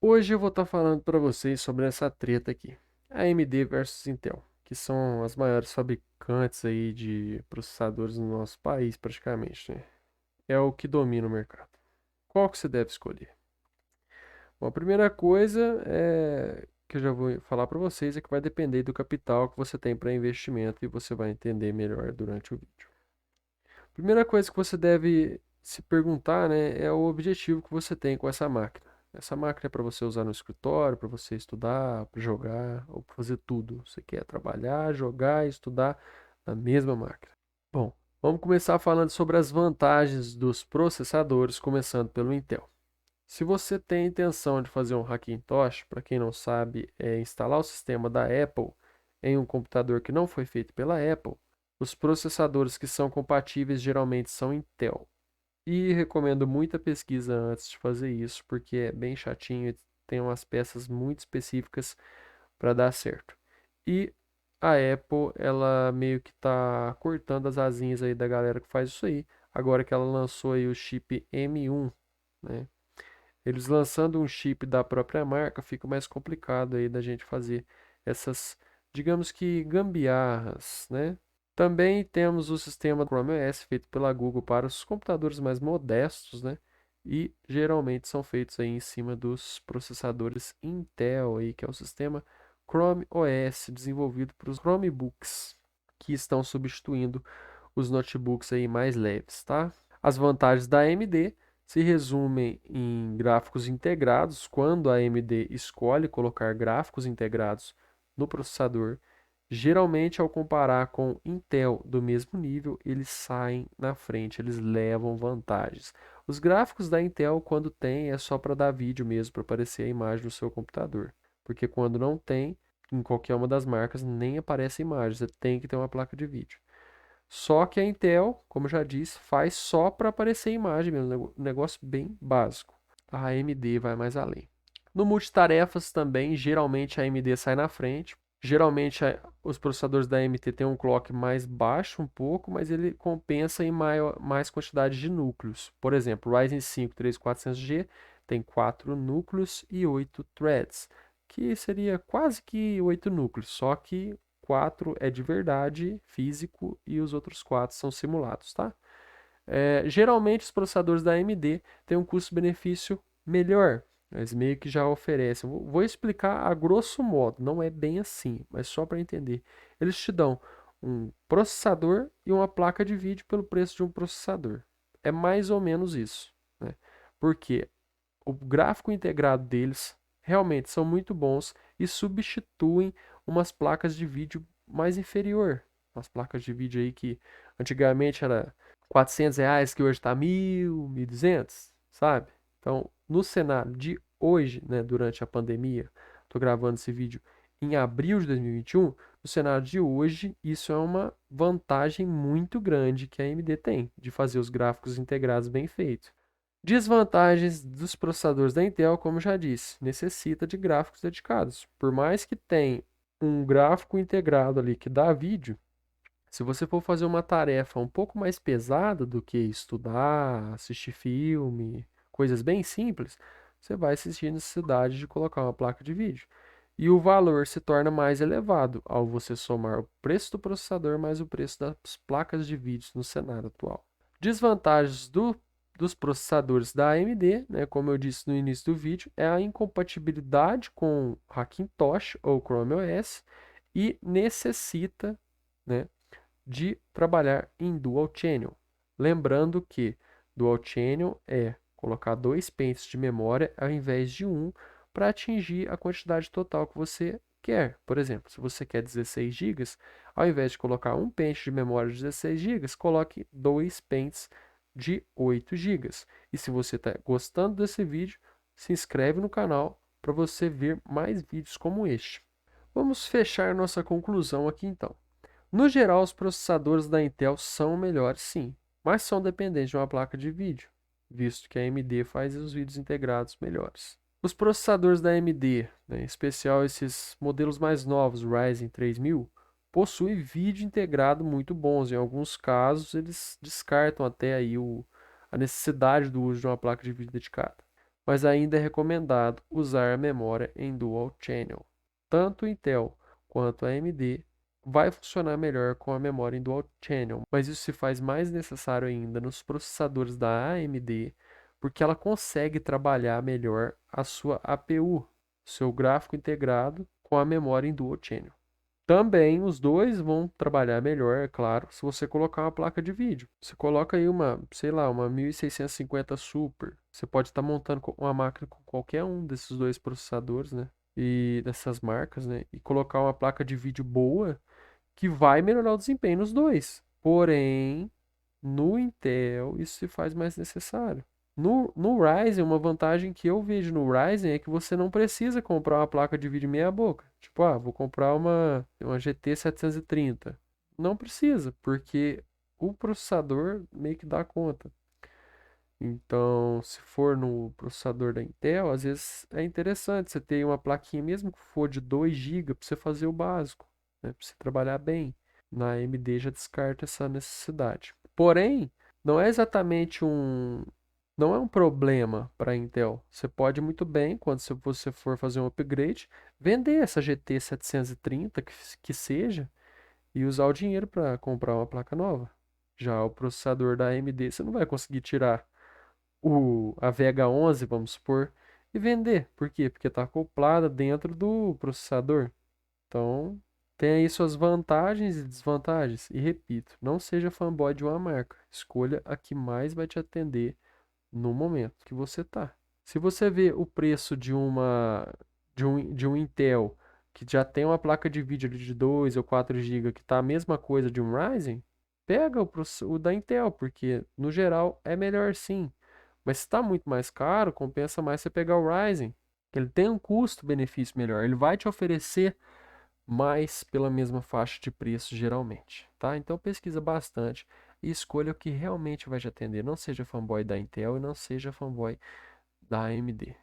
Hoje eu vou estar falando para vocês sobre essa treta aqui, AMD versus Intel, que são as maiores fabricantes aí de processadores no nosso país praticamente, né? É o que domina o mercado. Qual que você deve escolher? Bom, a primeira coisa que eu já vou falar para vocês é que vai depender do capital que você tem para investimento e você vai entender melhor durante o vídeo. Primeira coisa que você deve se perguntar, né, é o objetivo que você tem com essa máquina. Essa máquina é para você usar no escritório, para você estudar, para jogar ou para fazer tudo. Você quer trabalhar, jogar e estudar na mesma máquina. Bom, vamos começar falando sobre as vantagens dos processadores, começando pelo Intel. Se você tem a intenção de fazer um Hackintosh, para quem não sabe, é instalar o sistema da Apple em um computador que não foi feito pela Apple, os processadores que são compatíveis geralmente são Intel. E recomendo muita pesquisa antes de fazer isso, porque é bem chatinho e tem umas peças muito específicas para dar certo. E a Apple, ela meio que está cortando as asinhas aí da galera que faz isso aí, agora que ela lançou aí o chip M1, né? Eles lançando um chip da própria marca, fica mais complicado aí da gente fazer essas, digamos que gambiarras, né? Também temos o sistema Chrome OS feito pela Google para os computadores mais modestos, né? E geralmente são feitos aí em cima dos processadores Intel aí, que é o sistema Chrome OS desenvolvido para os Chromebooks, que estão substituindo os notebooks aí mais leves, tá? As vantagens da AMD se resumem em gráficos integrados, quando a AMD escolhe colocar gráficos integrados no processador. Geralmente, ao comparar com Intel do mesmo nível, eles saem na frente, eles levam vantagens. Os gráficos da Intel, quando tem, é só para dar vídeo mesmo, para aparecer a imagem no seu computador. Porque quando não tem, em qualquer uma das marcas, nem aparece a imagem, você tem que ter uma placa de vídeo. Só que a Intel, como eu já disse, faz só para aparecer a imagem mesmo, um negócio bem básico. A AMD vai mais além. No multitarefas também, geralmente a AMD sai na frente. Geralmente os processadores da AMD têm um clock mais baixo um pouco, mas ele compensa em mais quantidade de núcleos. Por exemplo, o Ryzen 5 3400G tem 4 núcleos e 8 threads, que seria quase que 8 núcleos, só que 4 é de verdade, físico, e os outros 4 são simulados, tá? Geralmente os processadores da AMD têm um custo-benefício melhor. Eles meio que já oferecem. Vou explicar a grosso modo, não é bem assim, mas só para entender. Eles te dão um processador e uma placa de vídeo pelo preço de um processador. É mais ou menos isso, né? Porque o gráfico integrado deles realmente são muito bons e substituem umas placas de vídeo mais inferior. Umas placas de vídeo aí que antigamente era R$ 400, que hoje está 1.000, 1.200, sabe? Então, no cenário de hoje, né, durante a pandemia, estou gravando esse vídeo em abril de 2021, no cenário de hoje, isso é uma vantagem muito grande que a AMD tem, de fazer os gráficos integrados bem feitos. Desvantagens dos processadores da Intel, como já disse, necessita de gráficos dedicados. Por mais que tenha um gráfico integrado ali que dá vídeo, se você for fazer uma tarefa um pouco mais pesada do que estudar, assistir filme, coisas bem simples, você vai sentir necessidade de colocar uma placa de vídeo. E o valor se torna mais elevado ao você somar o preço do processador mais o preço das placas de vídeo no cenário atual. Desvantagens dos processadores da AMD, né, como eu disse no início do vídeo, é a incompatibilidade com Hackintosh ou Chrome OS e necessita, né, de trabalhar em Dual Channel. Lembrando que Dual Channel é colocar dois pentes de memória ao invés de um para atingir a quantidade total que você quer. Por exemplo, se você quer 16 GB, ao invés de colocar um pente de memória de 16 GB, coloque dois pentes de 8 GB. E se você está gostando desse vídeo, se inscreve no canal para você ver mais vídeos como este. Vamos fechar nossa conclusão aqui então. No geral, os processadores da Intel são melhores sim, mas são dependentes de uma placa de vídeo, visto que a AMD faz os vídeos integrados melhores. Os processadores da AMD, né, em especial esses modelos mais novos, Ryzen 3000, possuem vídeo integrado muito bons. Em alguns casos, eles descartam até aí a necessidade do uso de uma placa de vídeo dedicada. mas ainda é recomendado usar a memória em Dual Channel. Tanto o Intel quanto a AMD vai funcionar melhor com a memória em Dual Channel, mas isso se faz mais necessário ainda nos processadores da AMD, porque ela consegue trabalhar melhor a sua APU, seu gráfico integrado, com a memória em Dual Channel. Também os dois vão trabalhar melhor, é claro, se você colocar uma placa de vídeo. Você coloca aí uma, sei lá, uma 1650 Super. Você pode estar montando uma máquina com qualquer um desses dois processadores, né? E dessas marcas, né? E colocar uma placa de vídeo boa que vai melhorar o desempenho nos dois. Porém, no Intel isso se faz mais necessário. No Ryzen, uma vantagem que eu vejo no Ryzen é que você não precisa comprar uma placa de vídeo meia boca. Tipo, vou comprar uma GT 730. Não precisa, porque o processador meio que dá conta. Então, se for no processador da Intel, às vezes é interessante você ter uma plaquinha, mesmo que for de 2 GB, para você fazer o básico, né? Para você trabalhar bem. Na AMD já descarta essa necessidade. Porém, não é exatamente não é um problema para a Intel. Você pode muito bem, quando você for fazer um upgrade, vender essa GT 730 que seja e usar o dinheiro para comprar uma placa nova. Já o processador da AMD, você não vai conseguir tirar a VH11, vamos supor, e vender. Por quê? Porque está acoplada dentro do processador. Então, tem aí suas vantagens e desvantagens. E repito, não seja fanboy de uma marca. Escolha a que mais vai te atender no momento que você está. Se você vê o preço de um Intel que já tem uma placa de vídeo ali de 2 ou 4 GB que está a mesma coisa de um Ryzen, pega o da Intel, porque no geral é melhor sim. Mas se está muito mais caro, compensa mais você pegar o Ryzen, que ele tem um custo-benefício melhor. Ele vai te oferecer mais pela mesma faixa de preço, geralmente, tá? Então pesquisa bastante e escolha o que realmente vai te atender. Não seja fanboy da Intel e não seja fanboy da AMD.